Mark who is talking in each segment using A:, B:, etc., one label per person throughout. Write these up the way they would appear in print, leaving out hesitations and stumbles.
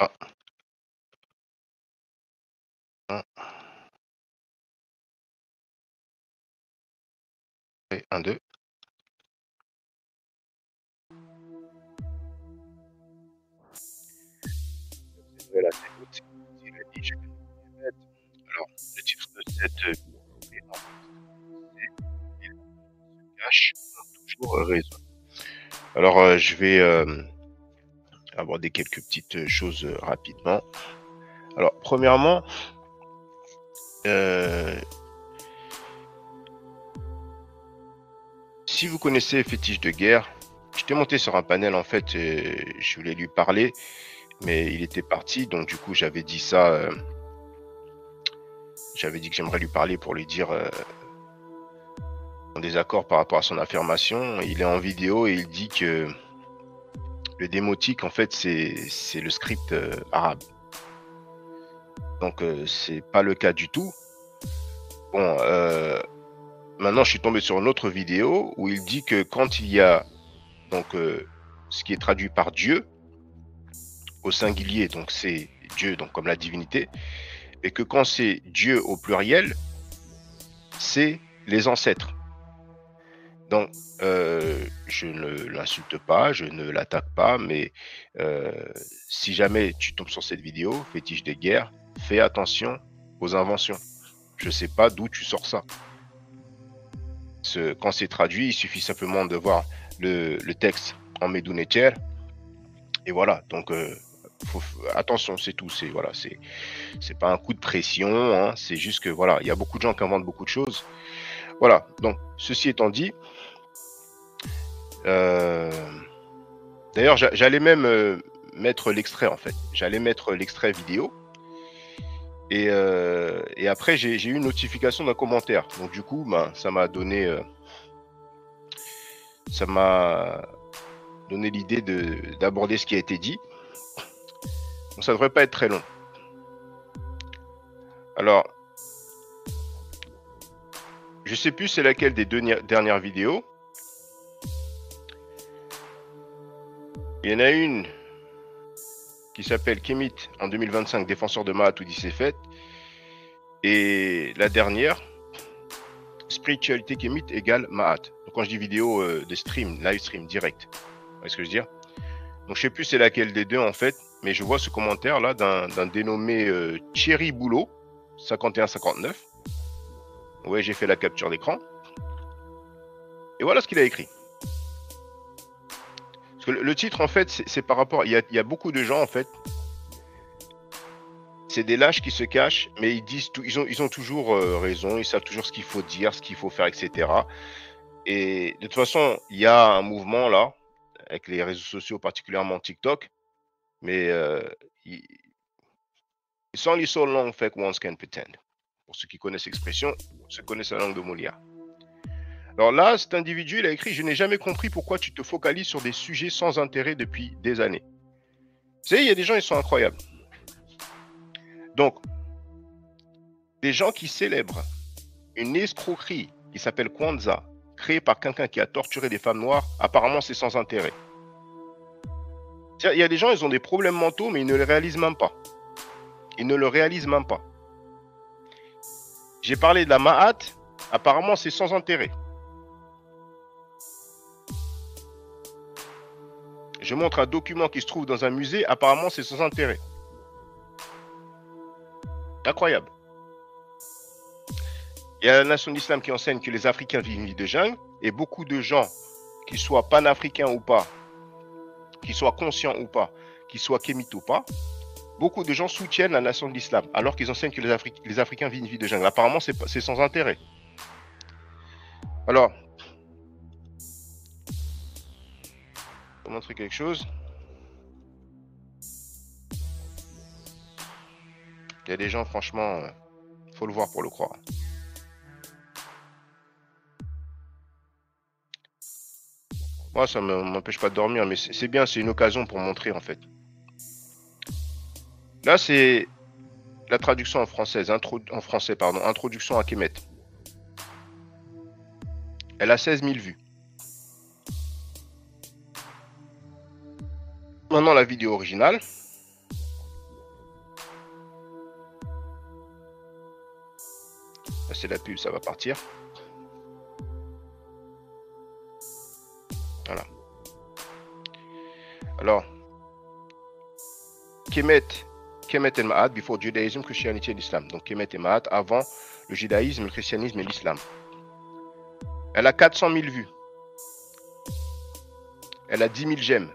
A: Ah, un, et un, deux. Voilà, c'est l'autre, c'est la niche. Alors, le titre de cette vidéo est c'est Il se cache toujours raison. Alors, je vais aborder quelques petites choses rapidement. Alors, premièrement, euh, si vous connaissez Fétiche de guerre, j'étais monté sur un panel en fait, je voulais lui parler, mais il était parti, donc du coup j'avais dit ça, j'avais dit que j'aimerais lui parler pour lui dire mon désaccord par rapport à son affirmation. Il est en vidéo et il dit que le démotique en fait c'est le script arabe. Donc c'est pas le cas du tout. Bon, maintenant je suis tombé sur une autre vidéo où il dit que quand il y a donc ce qui est traduit par Dieu au singulier, donc c'est Dieu, donc comme la divinité, et que quand c'est Dieu au pluriel, c'est les ancêtres. Donc, je ne l'insulte pas, je ne l'attaque pas, mais euh, si jamais tu tombes sur cette vidéo, fétiche des guerres, fais attention aux inventions. Je ne sais pas d'où tu sors ça. Quand c'est traduit, il suffit simplement de voir le texte en Medunetier, et voilà. Donc, attention, c'est tout. C'est voilà, c'est pas un coup de pression, hein, c'est juste que voilà, il y a beaucoup de gens qui inventent beaucoup de choses. Voilà. Donc, ceci étant dit, euh, d'ailleurs, j'allais même mettre l'extrait en fait. J'allais mettre l'extrait vidéo. Et après, j'ai eu une notification d'un commentaire. Donc du coup, ben, ça m'a donné l'idée d'aborder ce qui a été dit. Donc ça devrait pas être très long. Alors, je sais plus c'est laquelle des deux dernières vidéos. Il y en a une qui s'appelle Kemit en 2025, défenseur de Mahat ou fait. Et la dernière, spiritualité Kemit égale Mahat. Donc quand je dis vidéo de stream, live stream direct, vous voyez ce que je veux dire? Donc je sais plus c'est laquelle des deux en fait, mais je vois ce commentaire là d'un dénommé Thierry Boulot, 5159. Ouais, j'ai fait la capture d'écran. Et voilà ce qu'il a écrit. Parce que le titre en fait, c'est par rapport, il y a beaucoup de gens en fait, c'est des lâches qui se cachent, mais ils disent tout, ils ont toujours raison, ils savent toujours ce qu'il faut dire, ce qu'il faut faire, etc. Et de toute façon, il y a un mouvement là, avec les réseaux sociaux, particulièrement TikTok, mais it's only so long fake ones can pretend. Pour ceux qui connaissent l'expression, ceux qui connaissent la langue de Molière. Alors là, cet individu, il a écrit: je n'ai jamais compris pourquoi tu te focalises sur des sujets sans intérêt depuis des années. Vous savez, il y a des gens, ils sont incroyables. Donc, des gens qui célèbrent une escroquerie qui s'appelle Kwanzaa, créée par quelqu'un qui a torturé des femmes noires, apparemment c'est sans intérêt. Il y a des gens, ils ont des problèmes mentaux, mais ils ne le réalisent même pas. Ils ne le réalisent même pas. J'ai parlé de la Mahat, apparemment c'est sans intérêt. Je montre un document qui se trouve dans un musée, apparemment c'est sans intérêt. Incroyable. Il y a la nation d'islam qui enseigne que les Africains vivent une vie de jungle, et beaucoup de gens, qu'ils soient panafricains ou pas, qu'ils soient conscients ou pas, qu'ils soient kémites ou pas, beaucoup de gens soutiennent la nation de l'islam, alors qu'ils enseignent que les Africains vivent une vie de jungle. Apparemment, c'est sans intérêt. Alors, je vais montrer quelque chose. Il y a des gens, franchement, faut le voir pour le croire. Moi, ça ne m'empêche pas de dormir, mais c'est bien, c'est une occasion pour montrer, en fait. Là, c'est la traduction en français, pardon, introduction à Kemet. Elle a 16 000 vues. Maintenant, la vidéo originale. passer la pub, ça va partir. Voilà. Alors, Kemet et Ma'at before Judaism, Christianity and Islam. Donc Kemet et Ma'at avant le judaïsme, le christianisme et l'islam. Elle a 400 000 vues. Elle a 10 000 j'aime.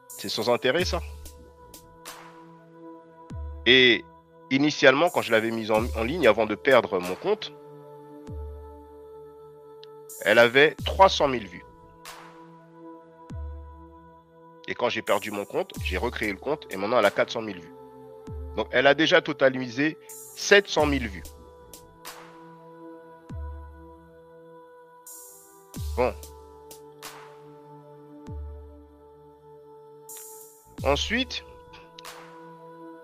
A: C'est sans intérêt, ça. Et initialement, quand je l'avais mise en ligne, avant de perdre mon compte, elle avait 300 000 vues. Et quand j'ai perdu mon compte, j'ai recréé le compte et maintenant elle a 400 000 vues. Donc elle a déjà totalisé 700 000 vues. Bon. Ensuite,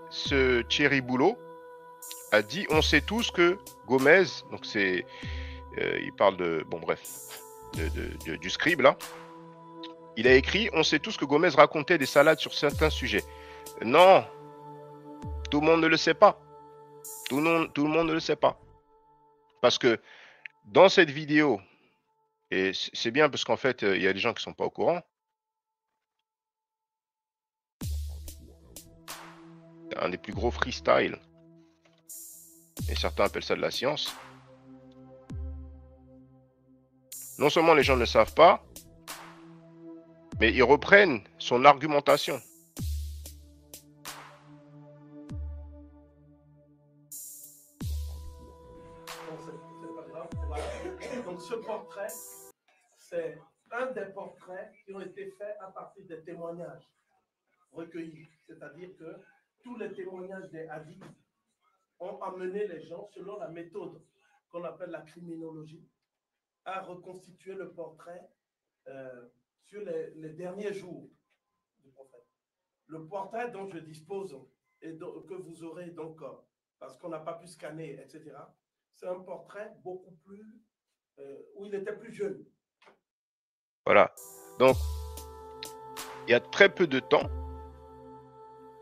A: ce Thierry Boulot a dit, on sait tous que Gomez, donc c'est, il parle de, bon bref, du scribe là, il a écrit, on sait tous que Gomez racontait des salades sur certains sujets. Non, tout le monde ne le sait pas. Tout le monde ne le sait pas. Parce que dans cette vidéo, et c'est bien parce qu'en fait, il y a des gens qui ne sont pas au courant. Un des plus gros freestyle. Et certains appellent ça de la science. Non seulement les gens ne le savent pas, mais ils reprennent son argumentation.
B: Donc ce portrait, c'est un des portraits qui ont été faits à partir des témoignages recueillis. C'est-à-dire que tous les témoignages des hadiths ont amené les gens, selon la méthode qu'on appelle la criminologie, à reconstituer le portrait sur les derniers jours du prophète. Le portrait dont je dispose et que vous aurez donc, parce qu'on n'a pas pu scanner, etc., c'est un portrait beaucoup plus, où il était plus jeune.
A: Voilà. Donc, il y a très peu de temps,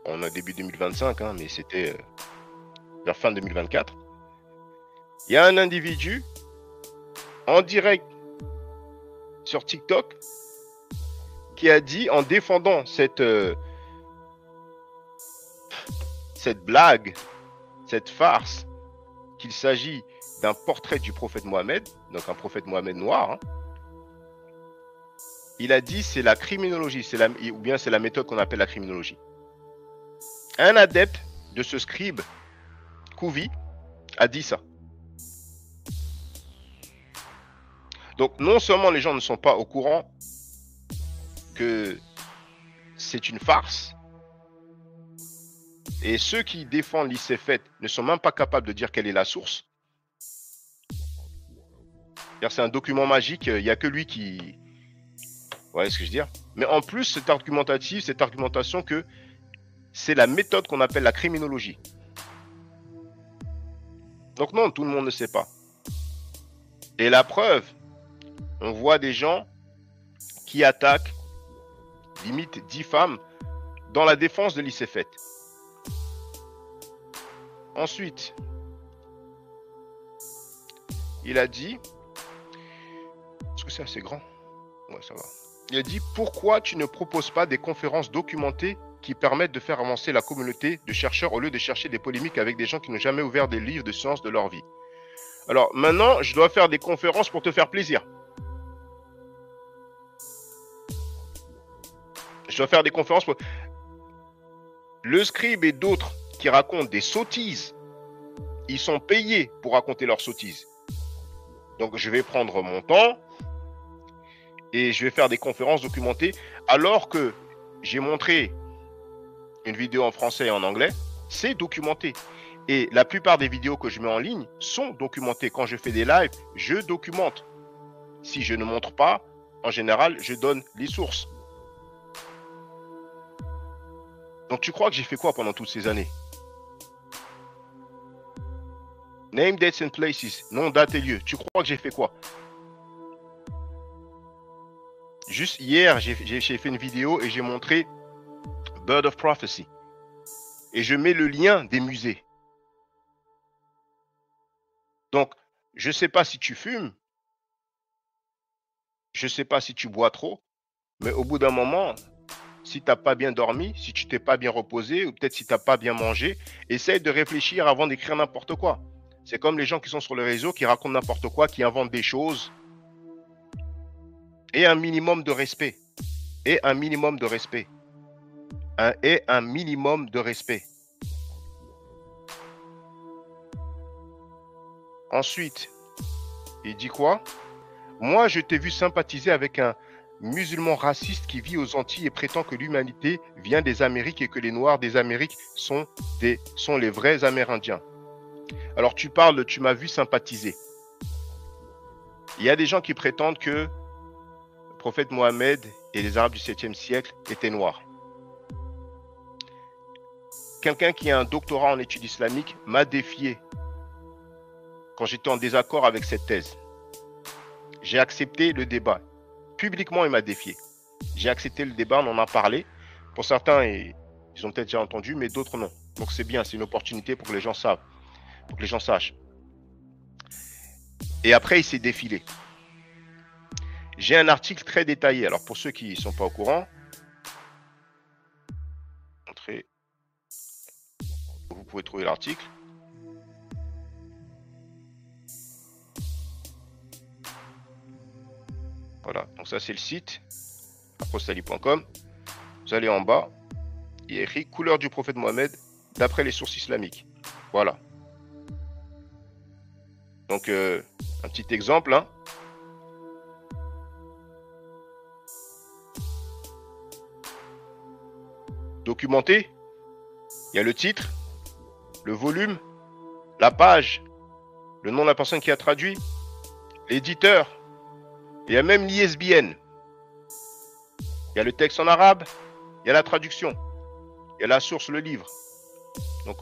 A: on a début 2025, hein, mais c'était vers fin 2024, il y a un individu en direct sur TikTok qui a dit, en défendant cette blague, cette farce, qu'il s'agit d'un portrait du prophète Mohammed, donc un prophète Mohammed noir, hein, il a dit c'est la criminologie, ou bien c'est la méthode qu'on appelle la criminologie. Un adepte de ce scribe, Kouvi, a dit ça. Donc non seulement les gens ne sont pas au courant que c'est une farce, et ceux qui défendent l'Issefet ne sont même pas capables de dire quelle est la source. C'est un document magique, il n'y a que lui qui... Vous voyez ce que je veux dire? Mais en plus, cette argumentation que c'est la méthode qu'on appelle la criminologie. Donc non, tout le monde ne sait pas. Et la preuve, on voit des gens qui attaquent, limite 10 femmes, dans la défense de l'Issefet. Ensuite, il a dit... Est-ce que c'est assez grand? Ouais, ça va. Il a dit, pourquoi tu ne proposes pas des conférences documentées qui permettent de faire avancer la communauté de chercheurs au lieu de chercher des polémiques avec des gens qui n'ont jamais ouvert des livres de science de leur vie? Alors maintenant, je dois faire des conférences pour te faire plaisir. Je dois faire des conférences pour... Le scribe et d'autres qui racontent des sottises, ils sont payés pour raconter leurs sottises. Donc je vais prendre mon temps et je vais faire des conférences documentées alors que j'ai montré une vidéo en français et en anglais, c'est documenté. Et la plupart des vidéos que je mets en ligne sont documentées. Quand je fais des lives, je documente. Si je ne montre pas, en général, je donne les sources. Donc tu crois que j'ai fait quoi pendant toutes ces années? Name, dates and places. Nom, date et lieu. Tu crois que j'ai fait quoi? Juste hier, j'ai fait une vidéo et j'ai montré Bird of Prophecy. Et je mets le lien des musées. Donc, je ne sais pas si tu fumes, je ne sais pas si tu bois trop, mais au bout d'un moment, si tu n'as pas bien dormi, si tu t'es pas bien reposé, ou peut-être si tu n'as pas bien mangé, essaye de réfléchir avant d'écrire n'importe quoi. C'est comme les gens qui sont sur le réseau, qui racontent n'importe quoi, qui inventent des choses. Et un minimum de respect. Et un minimum de respect. Et un minimum de respect. Ensuite, il dit quoi? Moi, je t'ai vu sympathiser avec un musulman raciste qui vit aux Antilles et prétend que l'humanité vient des Amériques et que les Noirs des Amériques sont les vrais Amérindiens. Alors tu m'as vu sympathiser. Il y a des gens qui prétendent que le prophète Mohammed et les Arabes du 7e siècle étaient noirs. Quelqu'un qui a un doctorat en études islamiques m'a défié quand j'étais en désaccord avec cette thèse. J'ai accepté le débat. Publiquement, il m'a défié. J'ai accepté le débat, on en a parlé. Pour certains, ils ont peut-être déjà entendu, mais d'autres non. Donc c'est bien, c'est une opportunité pour que les gens savent, pour que les gens sachent. Et après, il s'est défilé. J'ai un article très détaillé. Alors pour ceux qui ne sont pas au courant, vous pouvez trouver l'article. Voilà, donc ça c'est le site, apostali.com. Vous allez en bas, il y a écrit couleur du prophète Mohammed d'après les sources islamiques. Voilà. Donc un petit exemple. Hein. Documenté. Il y a le titre, le volume, la page, le nom de la personne qui a traduit, l'éditeur. Il y a même l'ISBN. Il y a le texte en arabe, il y a la traduction, il y a la source, le livre. Donc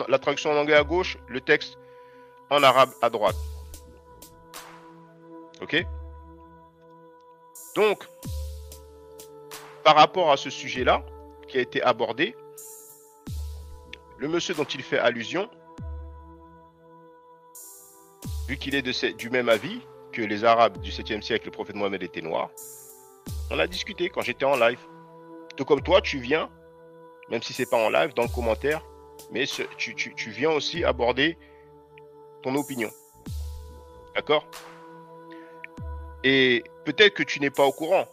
A: la traduction en anglais à gauche, le texte en arabe à droite. Ok? Donc, par rapport à ce sujet-là, qui a été abordé, le monsieur dont il fait allusion, vu qu'il est du même avis que les Arabes du 7e siècle, le prophète Mohammed était noir, on a discuté quand j'étais en live. Tout comme toi, tu viens, même si c'est pas en live, dans le commentaire, mais tu viens aussi aborder ton opinion. D'accord? Et peut-être que tu n'es pas au courant,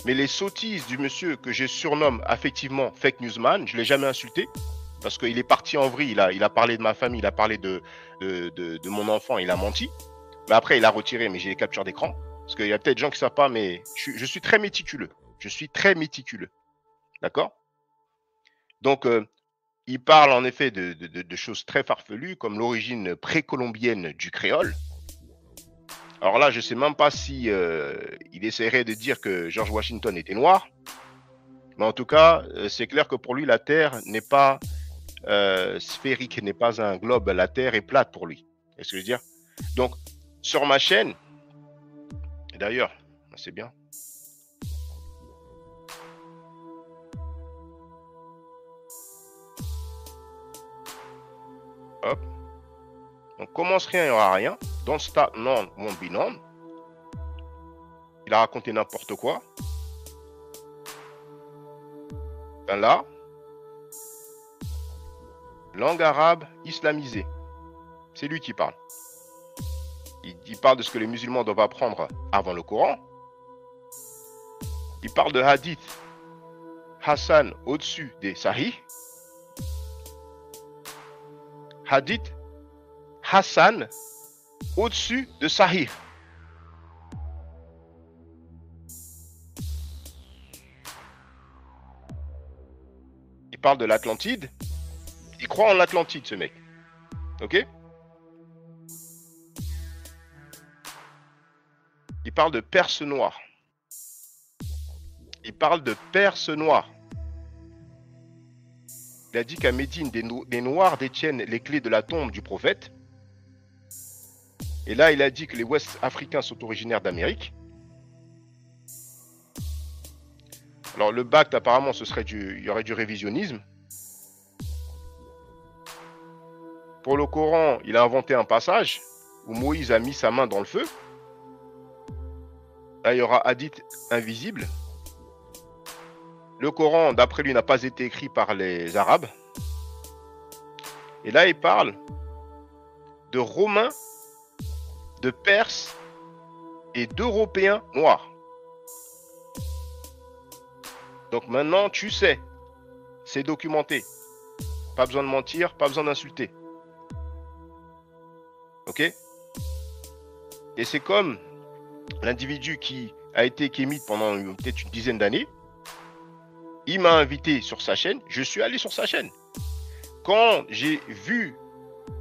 A: mais les sottises du monsieur que je surnomme affectivement Fake Newsman, je ne l'ai jamais insulté, parce qu'il est parti en vrille, il a parlé de ma famille, il a parlé de mon enfant, il a menti. Mais après, il a retiré, mais j'ai les captures d'écran. Parce qu'il y a peut-être des gens qui ne savent pas, mais je suis très méticuleux. Je suis très méticuleux. D'accord? Donc, il parle en effet de choses très farfelues, comme l'origine précolombienne du créole. Alors là, je ne sais même pas si il essaierait de dire que George Washington était noir. Mais en tout cas, c'est clair que pour lui, la Terre n'est pas sphérique, n'est pas un globe. La Terre est plate pour lui. C'est ce que je veux dire? Donc, sur ma chaîne, d'ailleurs, c'est bien. Hop. Donc, commence rien, il n'y aura rien. Don't start none, won't be none. Il a raconté n'importe quoi. Ben là, langue arabe islamisée. C'est lui qui parle. Il parle de ce que les musulmans doivent apprendre avant le Coran. Il parle de hadith Hassan au-dessus des Sahih. Hadith Hassan au-dessus de Sahih. Il parle de l'Atlantide. Il croit en l'Atlantide, ce mec. Ok? Il parle de Perse noire. Il parle de Perse noire. Il a dit qu'à Médine, des Noirs détiennent les clés de la tombe du prophète. Et là, il a dit que les Ouest-Africains sont originaires d'Amérique. Alors, le Bacte, apparemment, il y aurait du révisionnisme. Pour le Coran, il a inventé un passage où Moïse a mis sa main dans le feu. Là, il y aura hadith invisible. Le Coran, d'après lui, n'a pas été écrit par les Arabes. Et là, il parle de Romains, de Perses et d'Européens noirs. Donc maintenant, tu sais, c'est documenté. Pas besoin de mentir, pas besoin d'insulter. Ok? Et c'est comme l'individu qui a été kémite pendant peut-être une dizaine d'années. Il m'a invité sur sa chaîne, je suis allé sur sa chaîne. Quand j'ai vu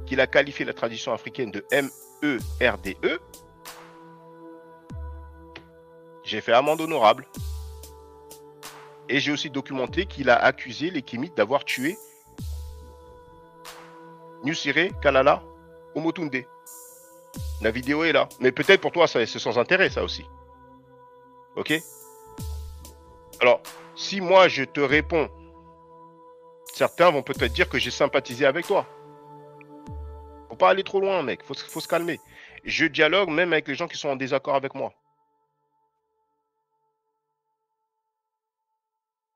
A: qu'il a qualifié la tradition africaine de MERDE, j'ai fait amende honorable. Et j'ai aussi documenté qu'il a accusé les kémites d'avoir tué Nusire Kalala Omotunde. La vidéo est là. Mais peut-être pour toi, c'est sans intérêt, ça aussi. Ok? Alors, si moi, je te réponds, certains vont peut-être dire que j'ai sympathisé avec toi. Faut pas aller trop loin, mec. Faut se calmer. Je dialogue même avec les gens qui sont en désaccord avec moi.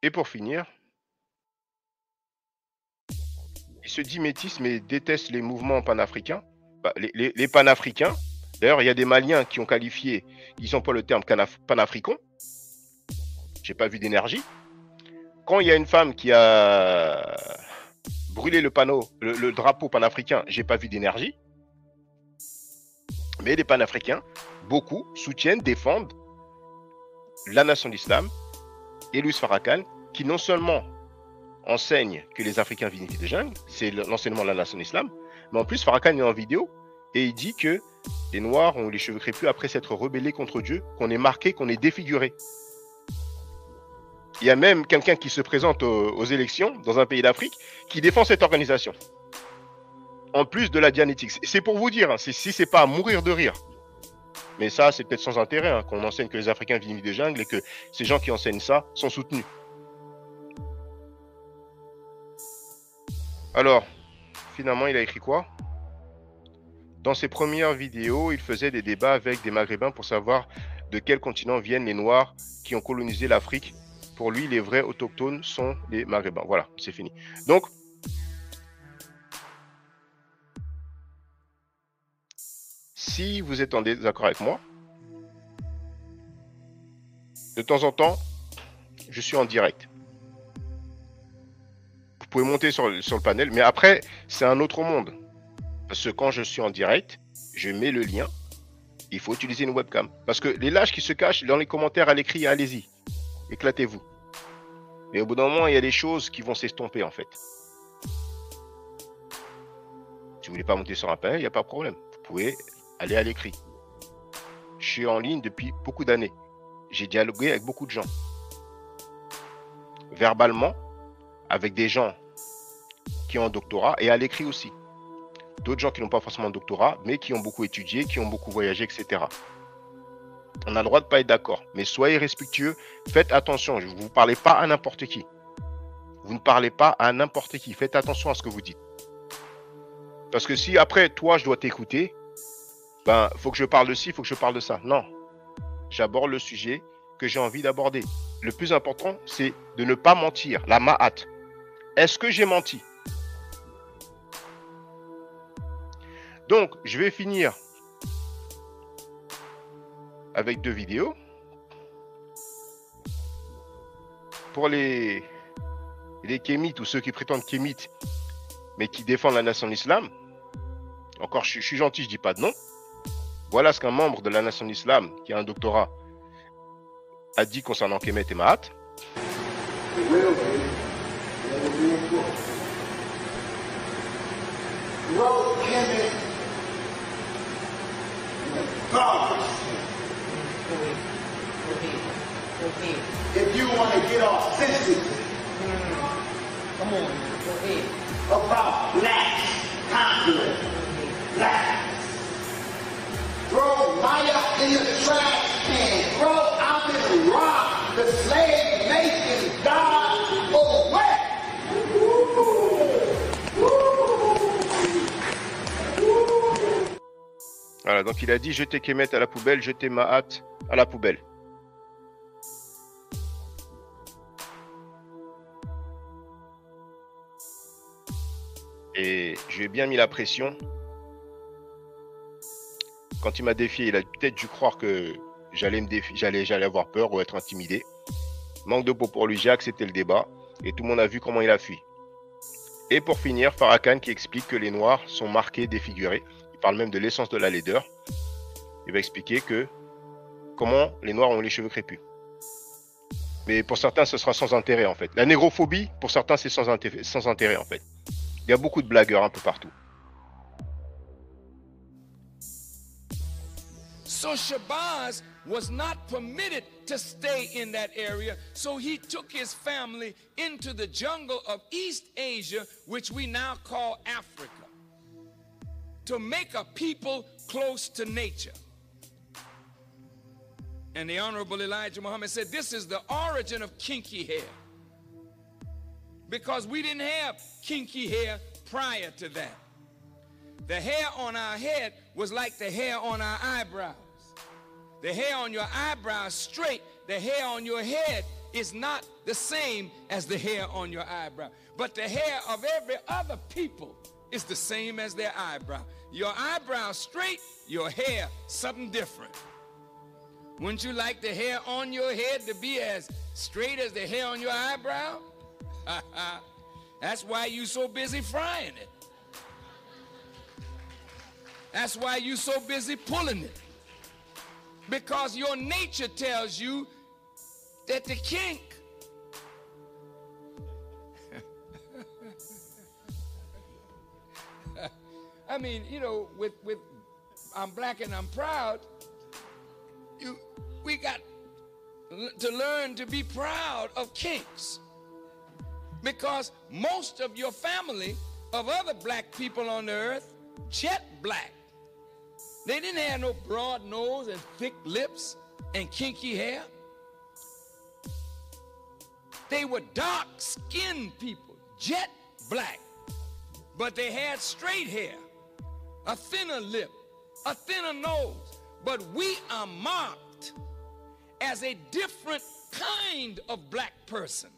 A: Et pour finir, il se dit métis mais déteste les mouvements panafricains. Bah, les panafricains, d'ailleurs, il y a des Maliens qui ont qualifié, ils n'ont pas le terme panafricain. J'ai pas vu d'énergie. Quand il y a une femme qui a brûlé le drapeau panafricain, j'ai pas vu d'énergie. Mais les panafricains, beaucoup soutiennent, défendent la nation d'islam et Louis Farrakhan, qui non seulement enseigne que les Africains vivent des jungles, c'est l'enseignement de la nation d'islam, mais en plus Farrakhan est en vidéo et il dit que les Noirs ont les cheveux crépus après s'être rebellés contre Dieu, qu'on est marqué, qu'on est défiguré. Il y a même quelqu'un qui se présente aux élections dans un pays d'Afrique qui défend cette organisation. En plus de la Dianétique. C'est pour vous dire, hein, si c'est pas à mourir de rire. Mais ça, c'est peut-être sans intérêt, hein, qu'on enseigne que les Africains vivent des jungles et que ces gens qui enseignent ça sont soutenus. Alors, finalement, il a écrit quoi? Dans ses premières vidéos, il faisait des débats avec des Maghrébins pour savoir de quel continent viennent les Noirs qui ont colonisé l'Afrique. Pour lui, les vrais autochtones sont les Maghrébins. Voilà, c'est fini. Donc, si vous êtes en désaccord avec moi, de temps en temps, je suis en direct. Vous pouvez monter sur le panel, mais après, c'est un autre monde. Parce que quand je suis en direct, je mets le lien. Il faut utiliser une webcam. Parce que les lâches qui se cachent dans les commentaires à l'écrit, allez-y. Éclatez-vous. Mais au bout d'un moment, il y a des choses qui vont s'estomper, en fait. Si vous voulez pas monter sur un panel, il n'y a pas de problème. Vous pouvez aller à l'écrit. Je suis en ligne depuis beaucoup d'années. J'ai dialogué avec beaucoup de gens. Verbalement, avec des gens qui ont un doctorat et à l'écrit aussi. D'autres gens qui n'ont pas forcément de doctorat, mais qui ont beaucoup étudié, qui ont beaucoup voyagé, etc. On a le droit de ne pas être d'accord, mais soyez respectueux, faites attention, vous ne parlez pas à n'importe qui. Vous ne parlez pas à n'importe qui, faites attention à ce que vous dites. Parce que si après, toi, je dois t'écouter, ben, faut que je parle de ci, il faut que je parle de ça. Non, j'aborde le sujet que j'ai envie d'aborder. Le plus important, c'est de ne pas mentir, la ma'at. Est-ce que j'ai menti? Donc, je vais finir avec 2 vidéos. Pour les kémites ou ceux qui prétendent kémites, mais qui défendent la nation d'islam, encore je suis gentil, je dis pas de nom. Voilà ce qu'un membre de la nation d'islam, qui a un doctorat, a dit concernant Kemet et Mahat.
C: If you want to get off sensitive,
D: come on, go ahead.
C: About blacks, confident blacks. Throw Maya in the trash can. Throw Amin Ra, the slave making God away.
A: Voilà, donc il a dit jetez Kemet à la poubelle, jetez Mahat à la poubelle. Et je lui ai bien mis la pression. Quand il m'a défié, il a peut-être dû croire que j'allais avoir peur ou être intimidé. Manque de peau pour lui, j'ai accepté le débat et tout le monde a vu comment il a fui. Et pour finir, Farrakhan qui explique que les noirs sont marqués, défigurés. Il parle même de l'essence de la laideur. Il va expliquer que comment les noirs ont les cheveux crépus. Mais pour certains, ce sera sans intérêt en fait. La négrophobie, pour certains, c'est sans intérêt en fait. Il y a beaucoup de blagueurs un peu partout.
E: So Shabazz was not permitted to stay in that area, so he took his family into the jungle of East Asia, which we now call Africa, to make a people close to nature. And the Honorable Elijah Muhammad said, this is the origin of kinky hair. Because we didn't have kinky hair prior to that. The hair on our head was like the hair on our eyebrows. The hair on your eyebrows straight, the hair on your head is not the same as the hair on your eyebrow. But the hair of every other people is the same as their eyebrow. Your eyebrow straight, your hair something different. Wouldn't you like the hair on your head to be as straight as the hair on your eyebrow? That's why you so busy frying it. That's why you so busy pulling it. Because your nature tells you that the kink I mean, you know, with I'm black and I'm proud, we got to learn to be proud of kinks. Because most of your family of other black people on the earth, jet black. They didn't have no broad nose and thick lips and kinky hair. They were dark-skinned people, jet black. But they had straight hair, a thinner lip, a thinner nose. But we are marked as a different kind of black person.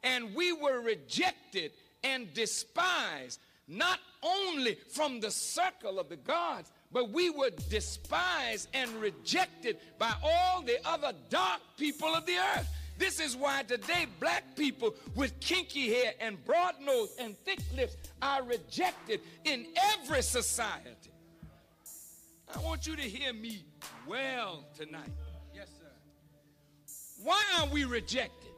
E: And we were rejected and despised, not only from the circle of the gods, but we were despised and rejected by all the other dark people of the earth. This is why today black people with kinky hair and broad nose and thick lips are rejected in every society. I want you to hear me well tonight. Yes, sir. Why are we rejected?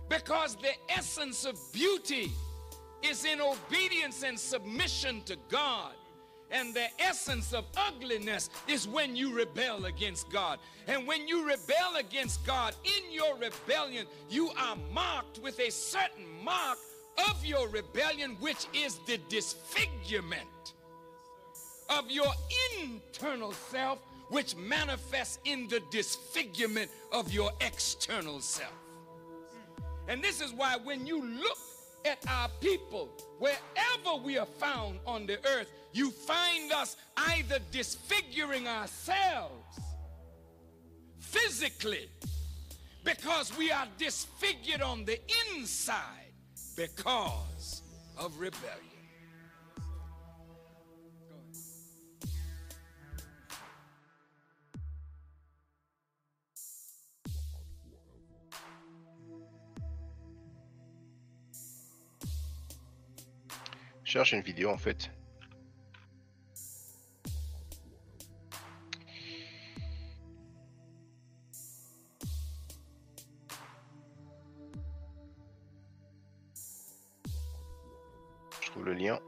E: Because the essence of beauty is in obedience and submission to God. And the essence of ugliness is when you rebel against God. And when you rebel against God, in your rebellion, you are marked with a certain mark of your rebellion, which is the disfigurement of your internal self, which manifests in the disfigurement of your external self. And this is why when you look at our people, wherever we are found on the earth, you find us either disfiguring ourselves physically because we are disfigured on the inside because of rebellion.
A: Je cherche une vidéo en fait. Je trouve le lien.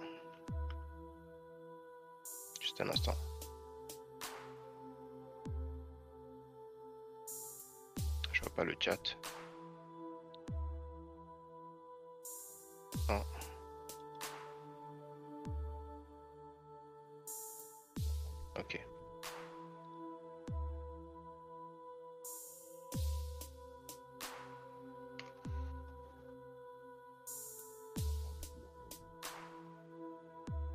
A: Juste un instant. Je vois pas le chat. Non. Ok.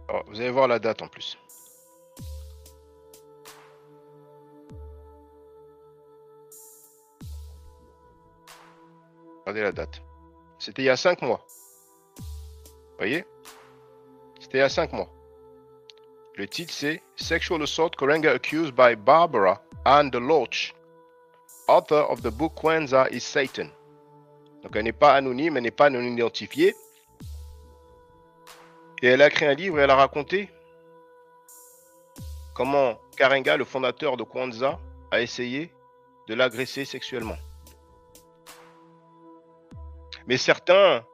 A: Alors, vous allez voir la date en plus. Regardez la date. C'était il y a 5 mois. Vous voyez? C'était il y a 5 mois. Le titre, c'est Sexual Assault Karenga accused by Barbara Ann DeLoach, author of the book Kwanzaa is Satan. Donc, elle n'est pas anonyme, elle n'est pas non identifiée. Et elle a écrit un livre et elle a raconté comment Karenga, le fondateur de Kwanzaa, a essayé de l'agresser sexuellement. Mais certains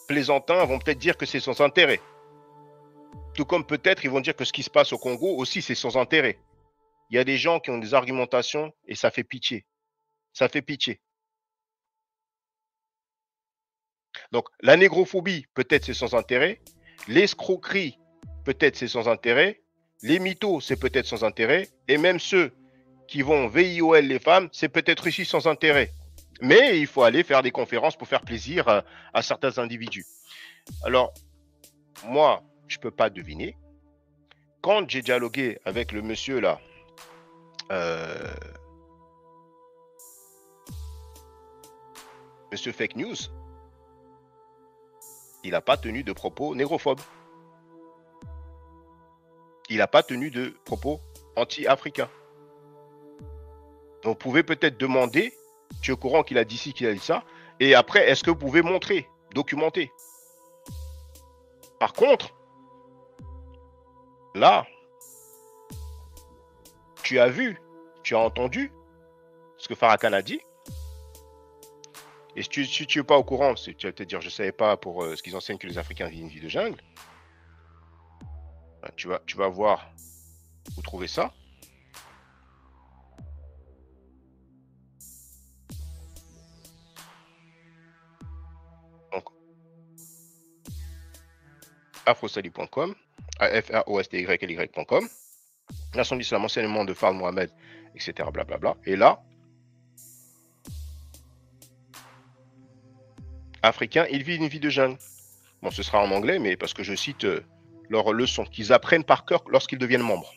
A: plaisantins vont peut-être dire que c'est sans intérêt. Tout comme peut-être ils vont dire que ce qui se passe au Congo aussi c'est sans intérêt. Il y a des gens qui ont des argumentations et ça fait pitié. Ça fait pitié. Donc la négrophobie peut-être c'est sans intérêt. L'escroquerie peut-être c'est sans intérêt. Les mythos c'est peut-être sans intérêt. Et même ceux qui vont VIOL les femmes c'est peut-être aussi sans intérêt. Mais il faut aller faire des conférences pour faire plaisir à certains individus. Alors, moi, je ne peux pas deviner. Quand j'ai dialogué avec le monsieur là, monsieur Fake News, il n'a pas tenu de propos négrophobes. Il n'a pas tenu de propos anti-africains. Donc, vous pouvez peut-être demander, tu es au courant qu'il a dit ci, qu'il a dit ça, et après, est-ce que vous pouvez montrer, documenter? Par contre, là, tu as vu, tu as entendu ce que Farrakhan a dit. Et si tu n'es pas au courant, tu vas te dire, je ne savais pas pour ce qu'ils enseignent que les Africains vivent une vie de jungle. Tu vas voir où trouver ça. Donc, afrosali.com, afrosty.com, Nation d'Islam, enseignement de Fard Mohamed, etc. Blablabla. Et là, Africains, ils vivent une vie de jungle. Bon, ce sera en anglais, mais parce que je cite leurs leçons qu'ils apprennent par cœur lorsqu'ils deviennent membres.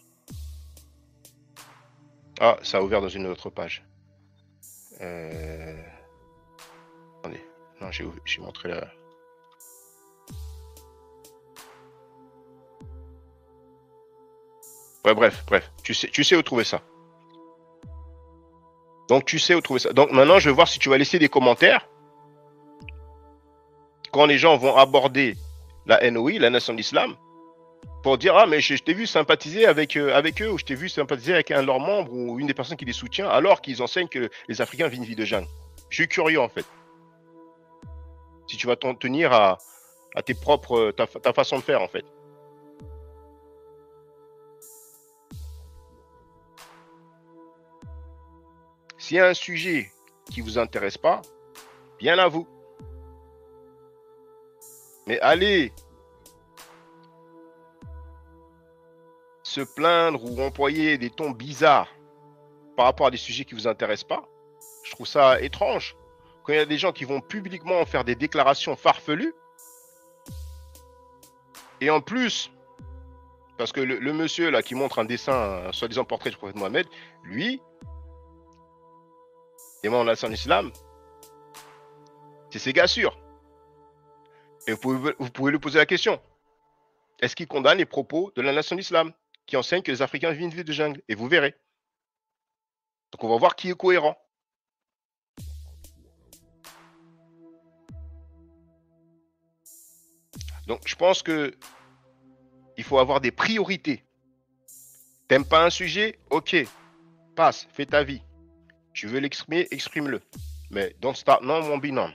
A: Ah, ça a ouvert dans une autre page. Attendez, non, j'ai montré la... Ouais, bref, tu sais où trouver ça. Donc, tu sais où trouver ça. Donc, maintenant, je vais voir si tu vas laisser des commentaires. Quand les gens vont aborder la NOI, la Nation d'Islam, pour dire, ah, mais je t'ai vu sympathiser avec eux, ou je t'ai vu sympathiser avec un de leurs membres, ou une des personnes qui les soutient, alors qu'ils enseignent que les Africains vivent une vie de jungle. Je suis curieux, en fait. Si tu vas t'en tenir à tes propres, ta façon de faire, en fait. S'il y a un sujet qui ne vous intéresse pas, bien à vous. Mais allez se plaindre ou employer des tons bizarres par rapport à des sujets qui ne vous intéressent pas, je trouve ça étrange. Quand il y a des gens qui vont publiquement faire des déclarations farfelues, et en plus, parce que le monsieur là qui montre un dessin, un soi-disant portrait du prophète Mohammed, lui, et moi on a son islam, c'est ses gars sûrs. Et vous pouvez lui poser la question. Est-ce qu'il condamne les propos de la nation d'islam qui enseigne que les Africains vivent une vie de jungle? Et vous verrez. Donc on va voir qui est cohérent. Donc je pense que il faut avoir des priorités. T'aimes pas un sujet? Ok, passe, fais ta vie. Tu veux l'exprimer, exprime-le. Mais don't start now, won't be none.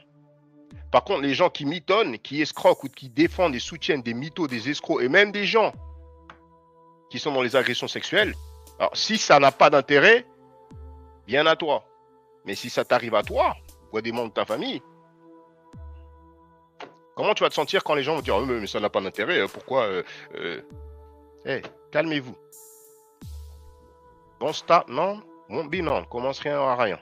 A: Par contre, les gens qui mitonnent, qui escroquent ou qui défendent et soutiennent des mythos, des escrocs, et même des gens qui sont dans les agressions sexuelles, alors si ça n'a pas d'intérêt, bien à toi. Mais si ça t'arrive à toi, ou à des membres de ta famille, comment tu vas te sentir quand les gens vont dire mais ça n'a pas d'intérêt, pourquoi hey, calmez-vous. Don't start, non, won't be none. Commence rien à rien.